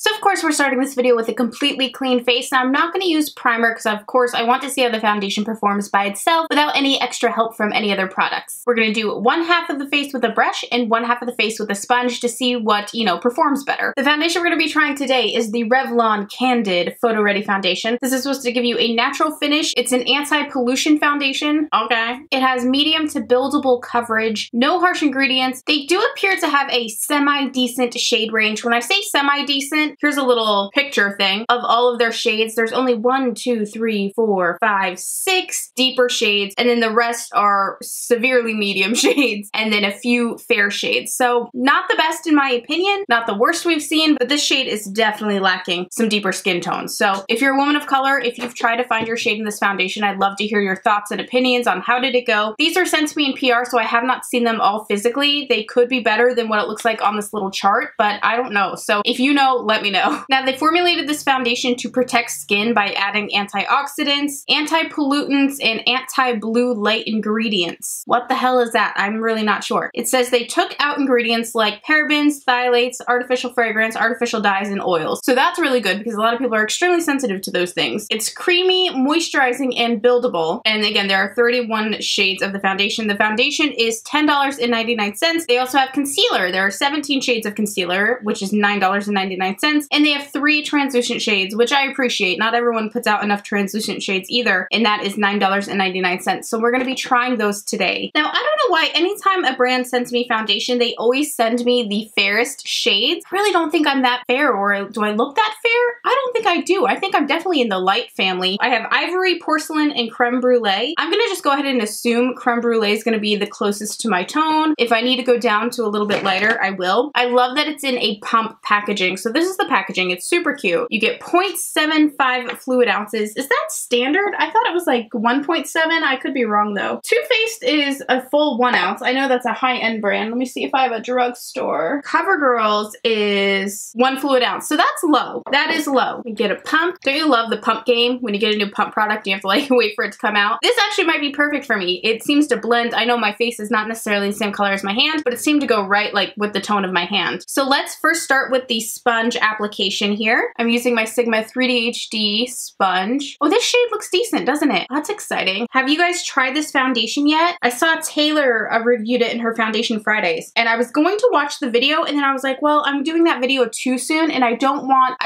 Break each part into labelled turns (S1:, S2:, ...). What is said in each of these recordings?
S1: So of course we're starting this video with a completely clean face. Now I'm not going to use primer because of course I want to see how the foundation performs by itself without any extra help from any other products. We're going to do one half of the face with a brush and one half of the face with a sponge to see what, performs better. The foundation we're going to be trying today is the Revlon Candid Photo Ready Foundation. This is supposed to give you a natural finish. It's an anti-pollution foundation. Okay. It has medium to buildable coverage, no harsh ingredients. They do appear to have a semi-decent shade range. When I say semi-decent, here's a little picture thing of all of their shades. There's only 1, 2, 3, 4, 5, 6 deeper shades, and then the rest are severely medium shades, and then a few fair shades. So not the best in my opinion, not the worst we've seen, but this shade is definitely lacking some deeper skin tones. So if you're a woman of color, if you've tried to find your shade in this foundation, I'd love to hear your thoughts and opinions on how did it go. These are sent to me in PR, so I have not seen them all physically. They could be better than what it looks like on this little chart, but I don't know. So if you know, let me know. Now, they formulated this foundation to protect skin by adding antioxidants, anti-pollutants, and anti-blue light ingredients. What the hell is that? I'm really not sure. It says they took out ingredients like parabens, phthalates, artificial fragrance, artificial dyes, and oils. So that's really good because a lot of people are extremely sensitive to those things. It's creamy, moisturizing, and buildable. And again, there are 31 shades of the foundation. The foundation is $10.99. They also have concealer. There are 17 shades of concealer, which is $9.99. And they have 3 translucent shades, which I appreciate. Not everyone puts out enough translucent shades either, and that is $9.99. So we're going to be trying those today. Now, I don't know why anytime a brand sends me foundation, they always send me the fairest shades. I really don't think I'm that fair, or do I look that fair? I don't think I do. I think I'm definitely in the light family. I have ivory, porcelain, and creme brulee. I'm going to just go ahead and assume creme brulee is going to be the closest to my tone. If I need to go down to a little bit lighter, I will. I love that it's in a pump packaging. So this is the packaging. It's super cute. You get 0.75 fluid ounces. Is that standard? I thought it was like 1.7. I could be wrong though. Too Faced is a full 1 ounce. I know that's a high-end brand. Let me see if I have a drugstore. CoverGirl's is 1 fluid ounce. So that's low. That is low. You get a pump. Don't you love the pump game? When you get a new pump product, you have to like wait for it to come out. This actually might be perfect for me. It seems to blend. I know my face is not necessarily the same color as my hand, but it seemed to go right like with the tone of my hand. So let's first start with the sponge application here. I'm using my Sigma 3D HD sponge. Oh, this shade looks decent, doesn't it? That's exciting. Have you guys tried this foundation yet? I saw Taylor reviewed it in her Foundation Fridays, and I was going to watch the video, and then I was like, well, I'm doing that video too soon, and I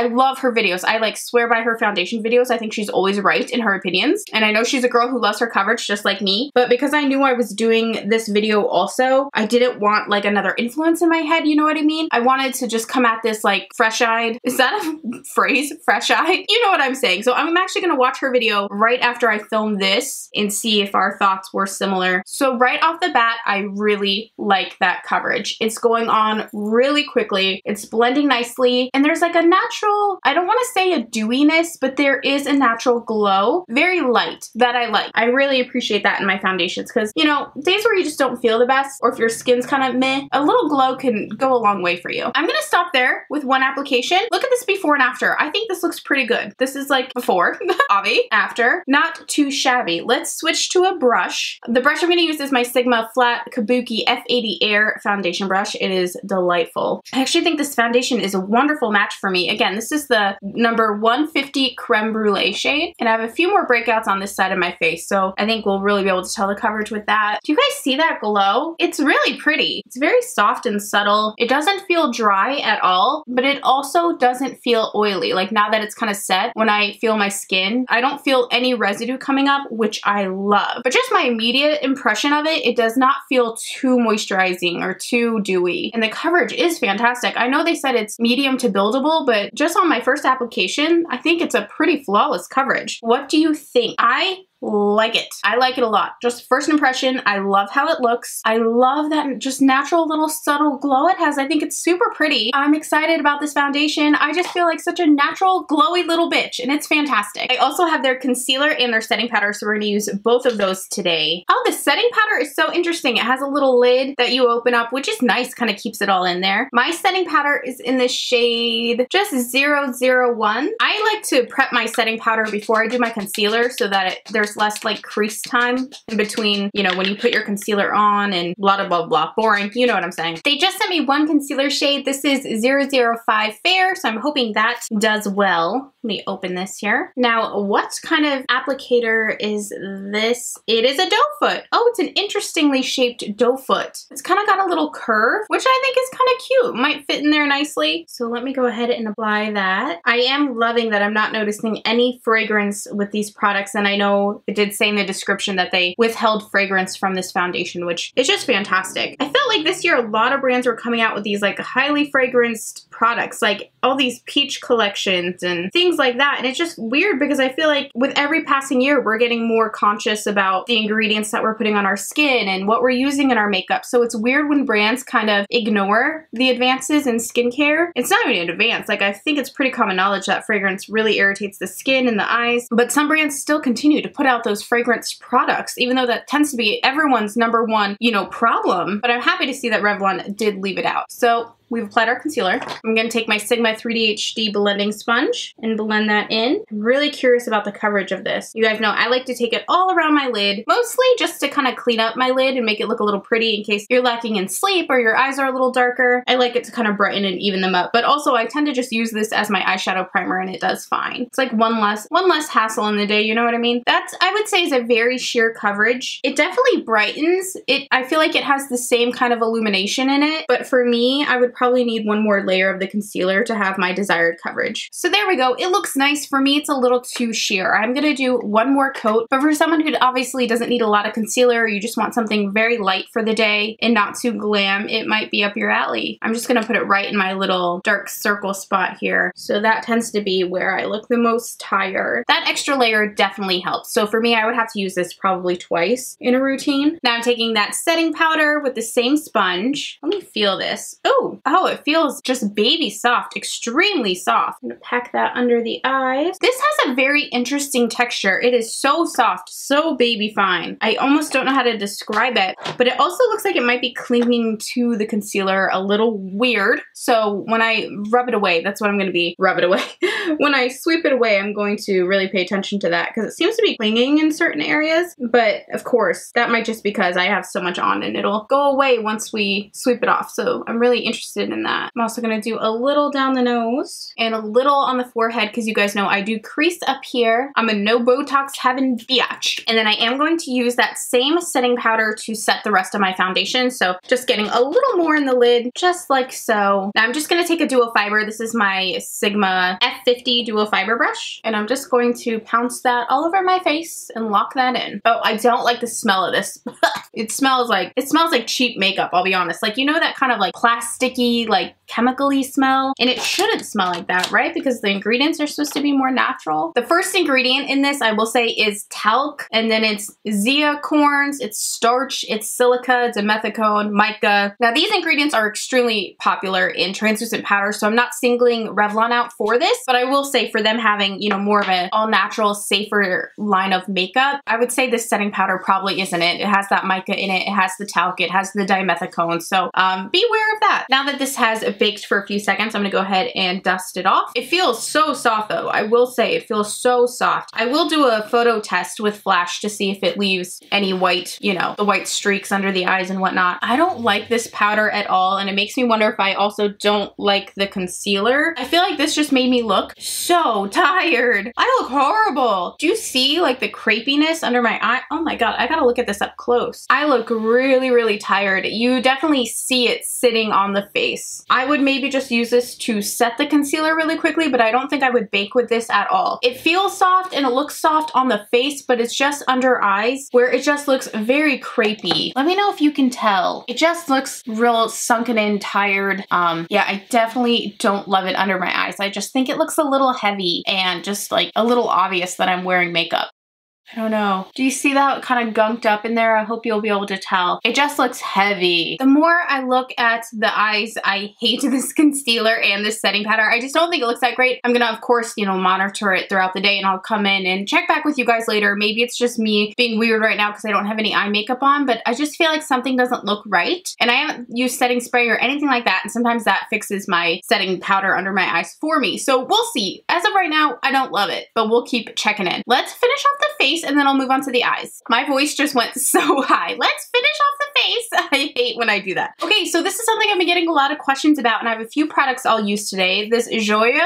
S1: love her videos. I like swear by her foundation videos. I think she's always right in her opinions, and I know she's a girl who loves her coverage just like me, but because I knew I was doing this video also, I didn't want like another influence in my head, you know what I mean? I wanted to just come at this like fresh-eyed. Is that a phrase? Fresh-eyed? You know what I'm saying. So I'm actually gonna watch her video right after I film this and see if our thoughts were similar. So right off the bat, I really like that coverage. It's going on really quickly. It's blending nicely, and there's like a natural, I don't want to say a dewiness, but there is a natural glow, very light, that I like. I really appreciate that in my foundations because, days where you just don't feel the best, or if your skin's kind of meh, a little glow can go a long way for you. I'm gonna stop there with one application. Look at this before and after. I think this looks pretty good. This is like before, obvi, after, not too shabby. Let's switch to a brush. The brush I'm gonna use is my Sigma Flat Kabuki F80 Air foundation brush. It is delightful. I actually think this foundation is a wonderful match for me. Again, this is the number 150 Creme Brulee shade, and I have a few more breakouts on this side of my face, so I think we'll really be able to tell the coverage with that. Do you guys see that glow? It's really pretty. It's very soft and subtle. It doesn't feel dry at all, but it also doesn't feel oily. Like now that it's kind of set, when I feel my skin, I don't feel any residue coming up, which I love. But just my immediate impression of it, it does not feel too moisturizing or too dewy. And the coverage is fantastic. I know they said it's medium to buildable, but just on my first application, I think it's a pretty flawless coverage. What do you think? I like it. I like it a lot. Just first impression, I love how it looks. I love that just natural little subtle glow it has. I think it's super pretty. I'm excited about this foundation. I just feel like such a natural glowy little bitch, and it's fantastic. I also have their concealer and their setting powder, so we're gonna use both of those today. Oh, the setting powder is so interesting. It has a little lid that you open up, which is nice, kind of keeps it all in there. My setting powder is in the shade just 001. I like to prep my setting powder before I do my concealer so that there's there's less like crease time in between, you know, when you put your concealer on and blah, blah, blah, blah. Boring. You know what I'm saying. They just sent me one concealer shade. This is 005 Fair, so I'm hoping that does well. Let me open this here. Now, what kind of applicator is this? It is a doe foot. Oh, it's an interestingly shaped doe foot. It's kind of got a little curve, which I think is kind of cute. Might fit in there nicely. So let me go ahead and apply that. I am loving that I'm not noticing any fragrance with these products, and I know it did say in the description that they withheld fragrance from this foundation, which is just fantastic. I felt like this year a lot of brands were coming out with these like highly fragranced products, like all these peach collections and things like that, and it's just weird because I feel like with every passing year we're getting more conscious about the ingredients that we're putting on our skin and what we're using in our makeup. So it's weird when brands kind of ignore the advances in skincare. It's not even advanced. Like, I think it's pretty common knowledge that fragrance really irritates the skin and the eyes, but some brands still continue to put out those fragrance products, even though that tends to be everyone's number one, you know, problem. But I'm happy to see that Revlon did leave it out. So we've applied our concealer. I'm going to take my Sigma 3D HD blending sponge and blend that in. I'm really curious about the coverage of this. You guys know I like to take it all around my lid, mostly just to kind of clean up my lid and make it look a little pretty in case you're lacking in sleep or your eyes are a little darker. I like it to kind of brighten and even them up, but also I tend to just use this as my eyeshadow primer and it does fine. It's like one less hassle in the day, you know what I mean? That's, I would say, is a very sheer coverage. It definitely brightens. I feel like it has the same kind of illumination in it, but for me, I would probably need one more layer of the concealer to have my desired coverage. So there we go. It looks nice. For me, it's a little too sheer. I'm gonna do one more coat, but for someone who obviously doesn't need a lot of concealer, or you just want something very light for the day and not too glam, it might be up your alley. I'm just gonna put it right in my little dark circle spot here. So that tends to be where I look the most tired. That extra layer definitely helps. So for me, I would have to use this probably twice in a routine. Now I'm taking that setting powder with the same sponge. Let me feel this. Oh, it feels just baby soft, extremely soft. I'm gonna pack that under the eyes. This has a very interesting texture. It is so soft, so baby fine. I almost don't know how to describe it, but it also looks like it might be clinging to the concealer a little weird. So when I rub it away, that's what I'm gonna be, rub it away. When I sweep it away, I'm going to really pay attention to that because it seems to be clinging in certain areas, but of course, that might just because I have so much on and it'll go away once we sweep it off. So I'm really interested in that. I'm also going to do a little down the nose and a little on the forehead because you guys know I do crease up here. I'm a no Botox having biatch. And then I am going to use that same setting powder to set the rest of my foundation. So just getting a little more in the lid, just like so. Now I'm just going to take a dual fiber. This is my Sigma F50 dual fiber brush. And I'm just going to pounce that all over my face and lock that in. Oh, I don't like the smell of this. It smells like cheap makeup, I'll be honest. Like, you know that kind of like plasticky, like chemical-y smell? And it shouldn't smell like that, right? Because the ingredients are supposed to be more natural. The first ingredient in this, I will say, is talc, and then it's zea corns, it's starch, it's silica, dimethicone, mica. Now these ingredients are extremely popular in translucent powders, so I'm not singling Revlon out for this, but I will say for them having, you know, more of an all-natural, safer line of makeup, I would say this setting powder probably isn't it. It has that mica in it, it has the talc, it has the dimethicone, so beware of that. Now that this has baked for a few seconds, I'm gonna go ahead and dust it off. It feels so soft though. I will say it feels so soft. I will do a photo test with flash to see if it leaves any white, you know, the white streaks under the eyes and whatnot. I don't like this powder at all, and it makes me wonder if I also don't like the concealer. I feel like this just made me look so tired. I look horrible. Do you see like the crepiness under my eye? Oh my god, I gotta look at this up close. I look really, really tired. You definitely see it sitting on the face. I would maybe just use this to set the concealer really quickly, but I don't think I would bake with this at all. It feels soft and it looks soft on the face, but it's just under eyes where it just looks very crepey. Let me know if you can tell. It just looks real sunken in, tired. Yeah, I definitely don't love it under my eyes. I just think it looks a little heavy and just like a little obvious that I'm wearing makeup. I don't know. Do you see that kind of gunked up in there? I hope you'll be able to tell. It just looks heavy. The more I look at the eyes, I hate this concealer and this setting powder. I just don't think it looks that great. I'm gonna, of course, you know, monitor it throughout the day, and I'll come in and check back with you guys later. Maybe it's just me being weird right now because I don't have any eye makeup on, but I just feel like something doesn't look right. And I haven't used setting spray or anything like that, and sometimes that fixes my setting powder under my eyes for me. So we'll see. As of right now, I don't love it, but we'll keep checking in. Let's finish off the face face and then I'll move on to the eyes. My voice just went so high. Let's finish off the face. I hate when I do that. Okay, so this is something I've been getting a lot of questions about, and I have a few products I'll use today. This Joa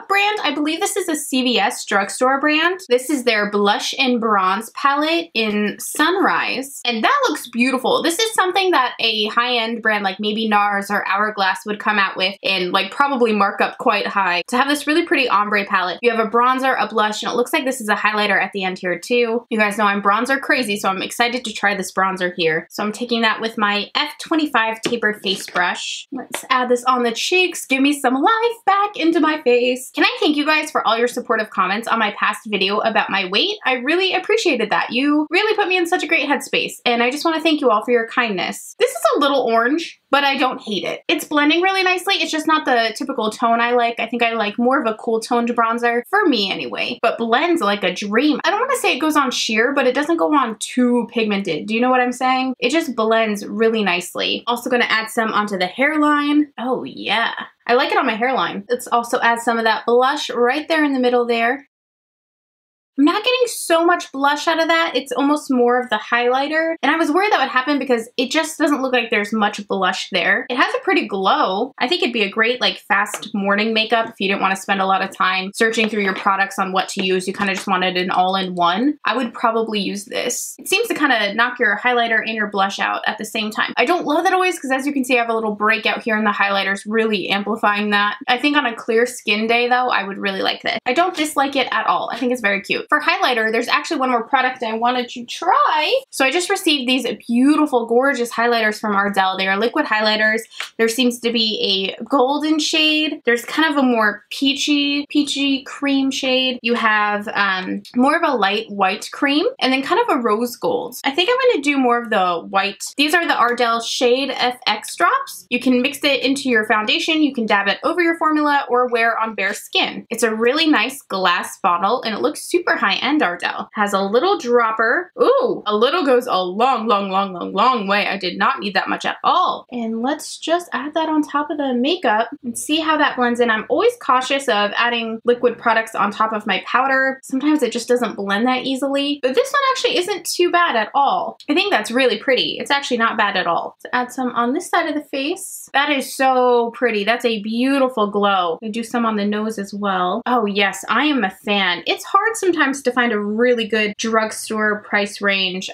S1: brand. I believe this is a CVS drugstore brand. This is their blush and bronze palette in Sunrise, and that looks beautiful. This is something that a high-end brand like maybe NARS or Hourglass would come out with and like probably mark up quite high to have this really pretty ombre palette. You have a bronzer, a blush, and it looks like this is a highlighter at the end here too. You guys know I'm bronzer crazy, so I'm excited to try this bronzer here. So I'm taking that with my F25 tapered face brush. Let's add this on the cheeks. Give me some life back into my face. Can I thank you guys for all your supportive comments on my past video about my weight? I really appreciated that. You really put me in such a great headspace, and I just want to thank you all for your kindness. This is a little orange, but I don't hate it. It's blending really nicely. It's just not the typical tone I like. I think I like more of a cool toned bronzer, for me anyway, but blends like a dream. I don't want to say it goes on sheer, but it doesn't go on too pigmented. Do you know what I'm saying? It just blends really nicely. Also gonna add some onto the hairline. Oh yeah. I like it on my hairline. Let's also add some of that blush right there in the middle there. I'm not getting so much blush out of that. It's almost more of the highlighter. And I was worried that would happen because it just doesn't look like there's much blush there. It has a pretty glow. I think it'd be a great like fast morning makeup if you didn't want to spend a lot of time searching through your products on what to use. You kind of just wanted an all-in-one. I would probably use this. It seems to kind of knock your highlighter and your blush out at the same time. I don't love that always because as you can see, I have a little breakout here in the highlighters, really amplifying that. I think on a clear skin day though, I would really like this. I don't dislike it at all. I think it's very cute. For highlighter, there's actually one more product I wanted to try. So I just received these beautiful, gorgeous highlighters from Ardell. They are liquid highlighters. There seems to be a golden shade. There's kind of a more peachy cream shade. You have more of a light white cream and then kind of a rose gold. I think I'm going to do more of the white. These are the Ardell Shade FX drops. You can mix it into your foundation. You can dab it over your formula or wear on bare skin. It's a really nice glass bottle and it looks super high-end. Ardell has a little dropper. Ooh, a little goes a long way. I did not need that much at all. And let's just add that on top of the makeup and see how that blends in. I'm always cautious of adding liquid products on top of my powder. Sometimes it just doesn't blend that easily, but this one actually isn't too bad at all. I think that's really pretty. It's actually not bad at all. Let's add some on this side of the face. That is so pretty. That's a beautiful glow. I do some on the nose as well. Oh yes, I am a fan. It's hard sometimes to find a really good drugstore price range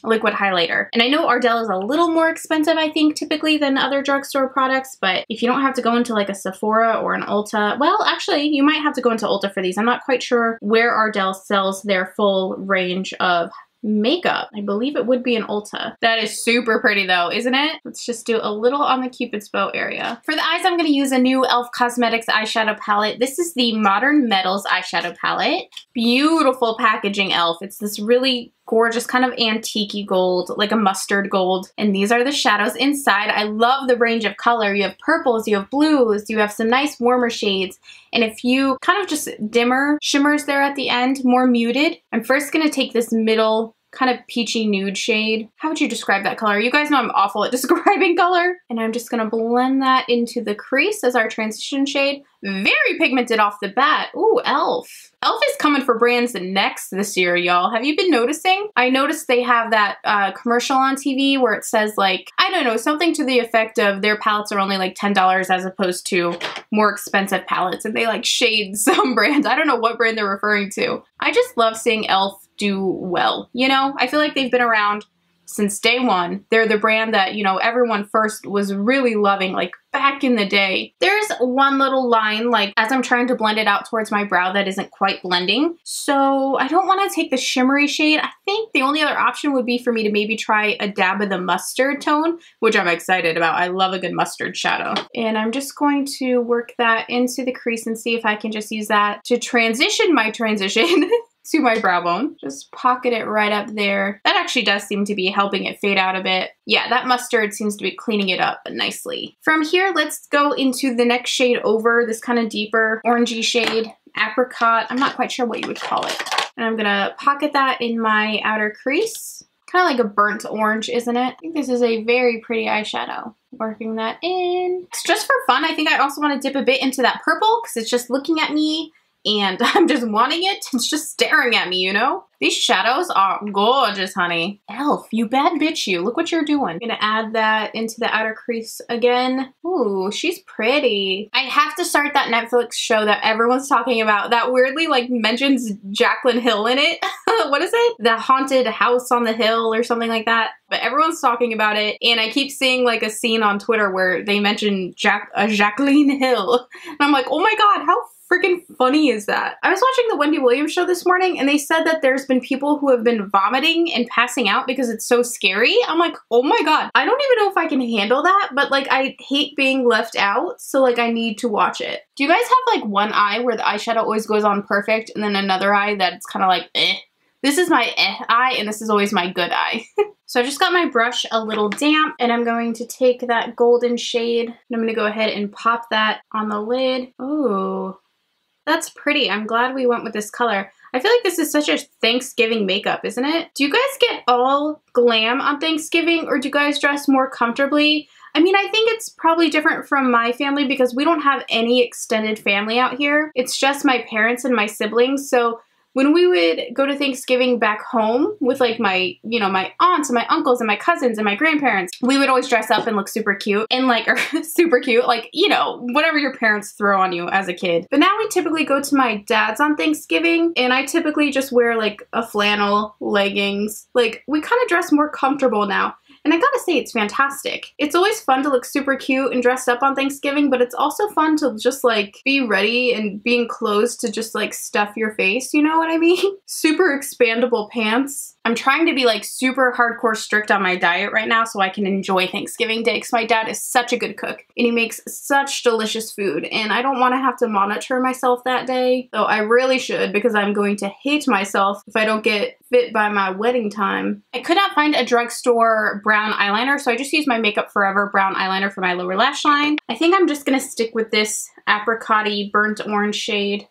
S1: liquid highlighter. And I know Ardell is a little more expensive, I think, typically than other drugstore products, but if you don't have to go into like a Sephora or an Ulta, well, actually, you might have to go into Ulta for these. I'm not quite sure where Ardell sells their full range of makeup. I believe it would be an Ulta. That is super pretty though, isn't it? Let's just do a little on the Cupid's bow area. For the eyes, I'm going to use a new e.l.f. Cosmetics eyeshadow palette. This is the Modern Metals eyeshadow palette. Beautiful packaging, e.l.f. It's this really gorgeous kind of antique-y gold, like a mustard gold. And these are the shadows inside. I love the range of color. You have purples, you have blues, you have some nice warmer shades, and a few kind of just dimmer shimmers there at the end, more muted. I'm first going to take this middle kind of peachy nude shade. How would you describe that color? You guys know I'm awful at describing color. And I'm just gonna blend that into the crease as our transition shade. Very pigmented off the bat. Ooh, e.l.f. e.l.f. is coming for brands next this year, y'all. Have you been noticing? I noticed they have that commercial on TV where it says like, I don't know, something to the effect of their palettes are only like $10 as opposed to more expensive palettes. And they like shade some brand. I don't know what brand they're referring to. I just love seeing e.l.f. do well. You know, I feel like they've been around since day one. They're the brand that, you know, everyone first was really loving, like back in the day. There's one little line, like as I'm trying to blend it out towards my brow, that isn't quite blending. So I don't want to take the shimmery shade. I think the only other option would be for me to maybe try a dab of the mustard tone, which I'm excited about. I love a good mustard shadow. And I'm just going to work that into the crease and see if I can just use that to transition my transition to my brow bone. Just pocket it right up there. That actually does seem to be helping it fade out a bit. Yeah, that mustard seems to be cleaning it up nicely. From here, let's go into the next shade over, this kind of deeper orangey shade, apricot. I'm not quite sure what you would call it. And I'm gonna pocket that in my outer crease. Kind of like a burnt orange, isn't it? I think this is a very pretty eyeshadow. Working that in. It's just for fun. I think I also want to dip a bit into that purple because it's just looking at me and I'm just wanting it. It's just staring at me, you know? These shadows are gorgeous, honey. Elf, you bad bitch you. Look what you're doing. I'm gonna add that into the outer crease again. Ooh, she's pretty. I have to start that Netflix show that everyone's talking about that weirdly like mentions Jaclyn Hill in it. What is it? The Haunted House on the Hill or something like that. But everyone's talking about it, and I keep seeing like a scene on Twitter where they mention Jaclyn Hill. And I'm like, oh my god, how freaking funny is that? I was watching the Wendy Williams show this morning and they said that there's been people who have been vomiting and passing out because it's so scary. I'm like, oh my god. I don't even know if I can handle that, but like I hate being left out, so like I need to watch it. Do you guys have like one eye where the eyeshadow always goes on perfect and then another eye that's kind of like eh? This is my eh eye and this is always my good eye. So I just got my brush a little damp and I'm going to take that golden shade and I'm going to go ahead and pop that on the lid. Oh, that's pretty. I'm glad we went with this color. I feel like this is such a Thanksgiving makeup, isn't it? Do you guys get all glam on Thanksgiving or do you guys dress more comfortably? I mean, I think it's probably different from my family because we don't have any extended family out here. It's just my parents and my siblings. So when we would go to Thanksgiving back home with like my, you know, my aunts and my uncles and my cousins and my grandparents, we would always dress up and look super cute and like, or super cute, like, you know, whatever your parents throw on you as a kid. But now we typically go to my dad's on Thanksgiving and I typically just wear like a flannel, leggings. Like we kind of dress more comfortable now. And I gotta say, it's fantastic. It's always fun to look super cute and dressed up on Thanksgiving, but it's also fun to just like be ready and being clothes to just like stuff your face, you know what I mean? Super expandable pants. I'm trying to be like super hardcore strict on my diet right now so I can enjoy Thanksgiving Day because my dad is such a good cook and he makes such delicious food and I don't want to have to monitor myself that day. Though I really should because I'm going to hate myself if I don't get fit by my wedding time. I could not find a drugstore brown eyeliner, so I just used my Makeup Forever brown eyeliner for my lower lash line. I think I'm just gonna stick with this apricot-y burnt orange shade.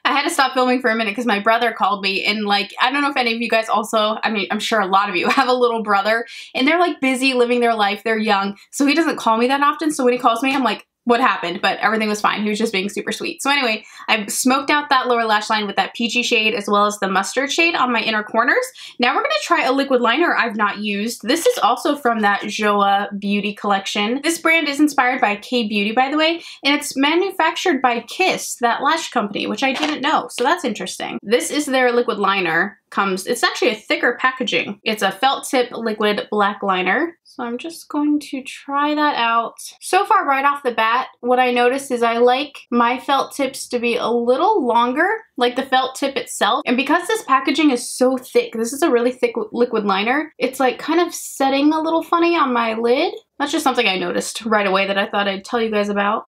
S1: I had to stop filming for a minute because my brother called me and like, I don't know if any of you guys also, I mean, I'm sure a lot of you have a little brother and they're like busy living their life. They're young. So he doesn't call me that often. So when he calls me, I'm like, what happened? But everything was fine. He was just being super sweet. So anyway, I smoked out that lower lash line with that peachy shade as well as the mustard shade on my inner corners. Now we're going to try a liquid liner I've not used. This is also from that Joa Beauty collection. This brand is inspired by K-Beauty, by the way, and it's manufactured by Kiss, that lash company, which I didn't know. So that's interesting. This is their liquid liner. It's actually a thicker packaging. It's a felt tip liquid black liner. So I'm just going to try that out. So far, right off the bat, what I noticed is I like my felt tips to be a little longer, like the felt tip itself. And because this packaging is so thick, this is a really thick liquid liner, it's like kind of setting a little funny on my lid. That's just something I noticed right away that I thought I'd tell you guys about.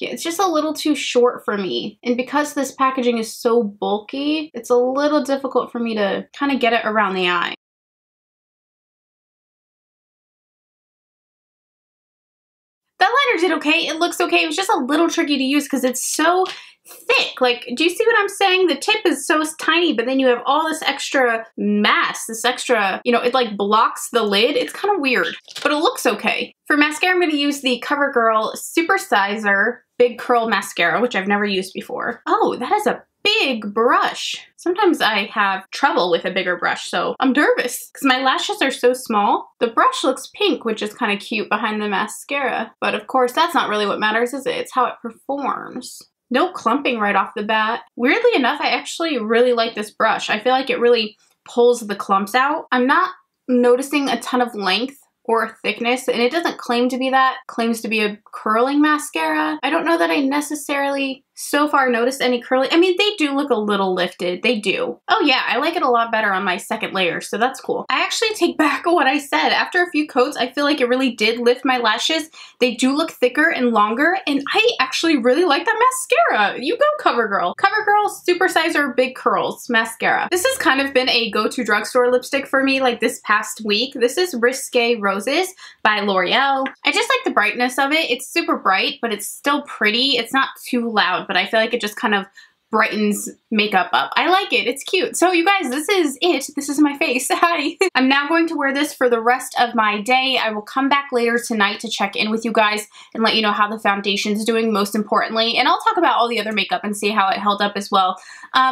S1: Yeah, it's just a little too short for me. And because this packaging is so bulky, it's a little difficult for me to kind of get it around the eye. That liner did okay. It looks okay. It was just a little tricky to use because it's so thick. Like, do you see what I'm saying? The tip is so tiny, but then you have all this extra mass, this extra, you know, it like blocks the lid. It's kind of weird, but it looks okay. For mascara, I'm going to use the CoverGirl Supersizer Big Curl Mascara, which I've never used before. Oh, that is a big brush. Sometimes I have trouble with a bigger brush, so I'm nervous because my lashes are so small. The brush looks pink, which is kind of cute behind the mascara. But of course, that's not really what matters, is it? It's how it performs. No clumping right off the bat. Weirdly enough, I actually really like this brush. I feel like it really pulls the clumps out. I'm not noticing a ton of length or thickness, and it doesn't claim to be that. It claims to be a curling mascara. I don't know that I necessarily so far noticed any curling. I mean, they do look a little lifted. They do. Oh yeah, I like it a lot better on my second layer, so that's cool. I actually take back what I said. After a few coats, I feel like it really did lift my lashes. They do look thicker and longer, and I actually really like that mascara. You go, CoverGirl. CoverGirl Supersizer Big Curls Mascara. This has kind of been a go-to drugstore lipstick for me like this past week. This is Risque Roses by L'Oreal. I just like the brightness of it. It's super bright, but it's still pretty. It's not too loud, but I feel like it just kind of brightens makeup up. I like it. It's cute. So you guys, this is it. This is my face. Hi. I'm now going to wear this for the rest of my day. I will come back later tonight to check in with you guys and let you know how the foundation's doing, most importantly. And I'll talk about all the other makeup and see how it held up as well.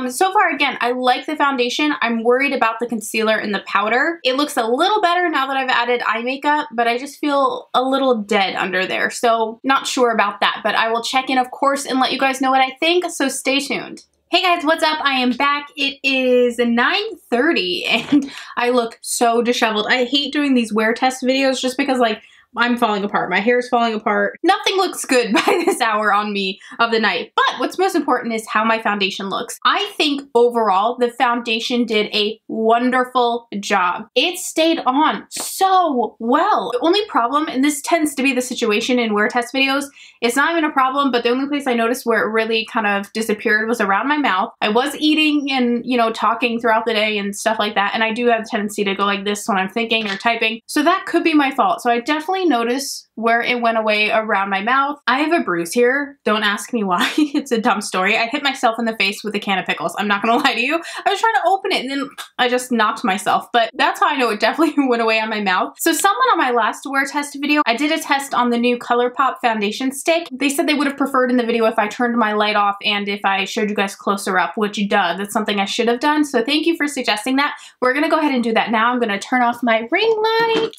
S1: So far, again, I like the foundation. I'm worried about the concealer and the powder. It looks a little better now that I've added eye makeup, but I just feel a little dead under there. So not sure about that, but I will check in, of course, and let you guys know what I think. So stay tuned. Hey guys, what's up? I am back. It is 9:30 and I look so disheveled. I hate doing these wear test videos just because, like, I'm falling apart. My hair is falling apart. Nothing looks good by this hour on me of the night. But what's most important is how my foundation looks. I think overall, the foundation did a wonderful job. It stayed on so well. The only problem, and this tends to be the situation in wear test videos, it's not even a problem, but the only place I noticed where it really kind of disappeared was around my mouth. I was eating and, you know, talking throughout the day and stuff like that, and I do have a tendency to go like this when I'm thinking or typing, so that could be my fault. So I definitely notice where it went away around my mouth. I have a bruise here. Don't ask me why. It's a dumb story. I hit myself in the face with a can of pickles. I'm not gonna lie to you. I was trying to open it and then I just knocked myself, but that's how I know it definitely went away on my mouth. So someone on my last wear test video, I did a test on the new ColourPop foundation stick. They said they would have preferred in the video if I turned my light off and if I showed you guys closer up, which duh, that's something I should have done. So thank you for suggesting that. We're gonna go ahead and do that now. I'm gonna turn off my ring light.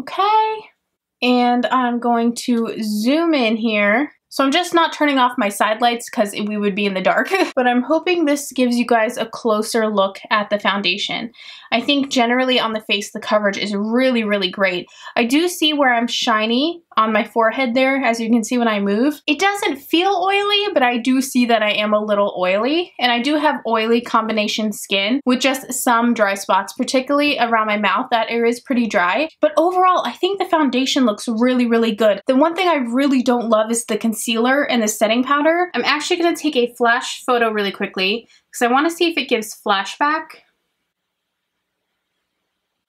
S1: Okay. And I'm going to zoom in here. So I'm just not turning off my side lights because we would be in the dark, but I'm hoping this gives you guys a closer look at the foundation. I think generally on the face, the coverage is really, really great. I do see where I'm shiny on my forehead there, as you can see when I move. It doesn't feel oily, but I do see that I am a little oily, and I do have oily combination skin with just some dry spots, particularly around my mouth. That area is pretty dry, but overall, I think the foundation looks really, really good. The one thing I really don't love is the concealer and the setting powder. I'm actually gonna take a flash photo really quickly because I wanna see if it gives flashback.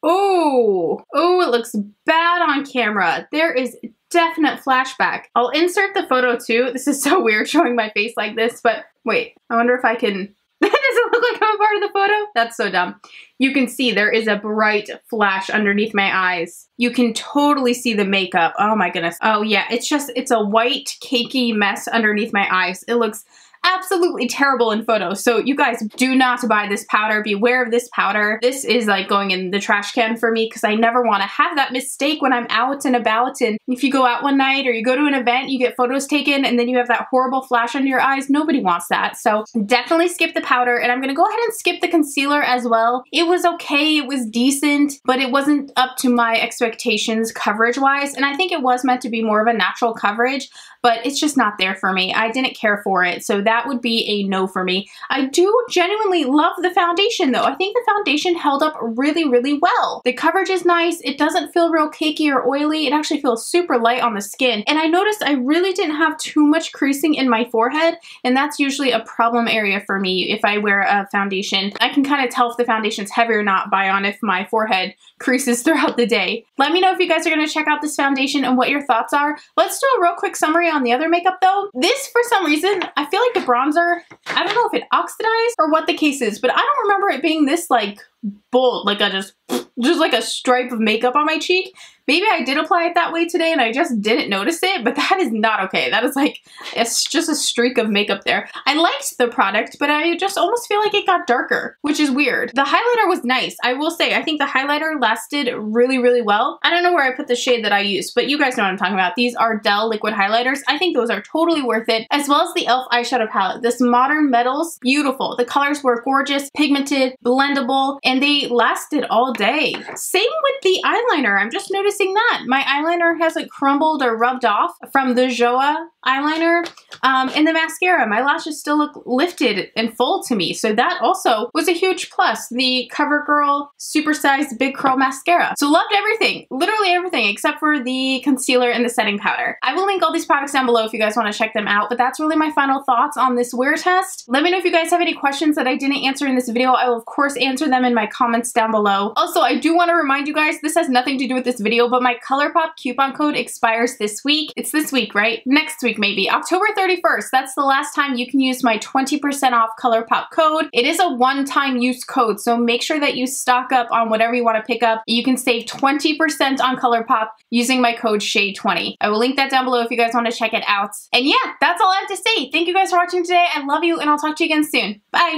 S1: Oh, it looks bad on camera. There is definite flashback. I'll insert the photo too. This is so weird showing my face like this, but wait, I wonder if I can, does it look like I'm a part of the photo? That's so dumb. You can see there is a bright flash underneath my eyes. You can totally see the makeup. Oh my goodness. Oh yeah, it's a white cakey mess underneath my eyes. It looks absolutely terrible in photos. So you guys do not buy this powder. Beware of this powder. This is like going in the trash can for me because I never want to have that mistake when I'm out and about. And if you go out one night or you go to an event, you get photos taken and then you have that horrible flash under your eyes. Nobody wants that. So definitely skip the powder. And I'm going to go ahead and skip the concealer as well. It was okay. It was decent, but it wasn't up to my expectations coverage wise. And I think it was meant to be more of a natural coverage, but it's just not there for me. I didn't care for it. So that would be a no for me. I do genuinely love the foundation though. I think the foundation held up really, really well. The coverage is nice. It doesn't feel real cakey or oily. It actually feels super light on the skin. And I noticed I really didn't have too much creasing in my forehead. And that's usually a problem area for me if I wear a foundation. I can kind of tell if the foundation's heavy or not by on if my forehead creases throughout the day. Let me know if you guys are going to check out this foundation and what your thoughts are. Let's do a real quick summary on the other makeup though. This, for some reason, I feel like the bronzer, I don't know if it oxidized or what the case is, but I don't remember it being this like bold, like just like a stripe of makeup on my cheek. Maybe I did apply it that way today and I just didn't notice it, but that is not okay. That is like, it's just a streak of makeup there. I liked the product, but I just almost feel like it got darker, which is weird. The highlighter was nice. I will say, I think the highlighter lasted really, really well. I don't know where I put the shade that I used, but you guys know what I'm talking about. These are Ardell liquid highlighters. I think those are totally worth it, as well as the e.l.f. eyeshadow palette. This Modern Metals, beautiful. The colors were gorgeous, pigmented, blendable, and they lasted all day. Same with the eyeliner. I'm just noticing that. My eyeliner hasn't crumbled or rubbed off from the SHAE eyeliner. And the mascara, my lashes still look lifted and full to me. So that also was a huge plus. The CoverGirl supersized big curl mascara. So loved everything, literally everything except for the concealer and the setting powder. I will link all these products down below if you guys want to check them out, but that's really my final thoughts on this wear test. Let me know if you guys have any questions that I didn't answer in this video. I will of course answer them in my comments down below. Also, I do want to remind you guys, this has nothing to do with this video, video, but my ColourPop coupon code expires this week. It's this week, right? Next week maybe. October 31st. That's the last time you can use my 20% off ColourPop code. It is a one-time use code, so make sure that you stock up on whatever you want to pick up. You can save 20% on ColourPop using my code SHAE20. I will link that down below if you guys want to check it out. And yeah, that's all I have to say. Thank you guys for watching today. I love you, and I'll talk to you again soon. Bye!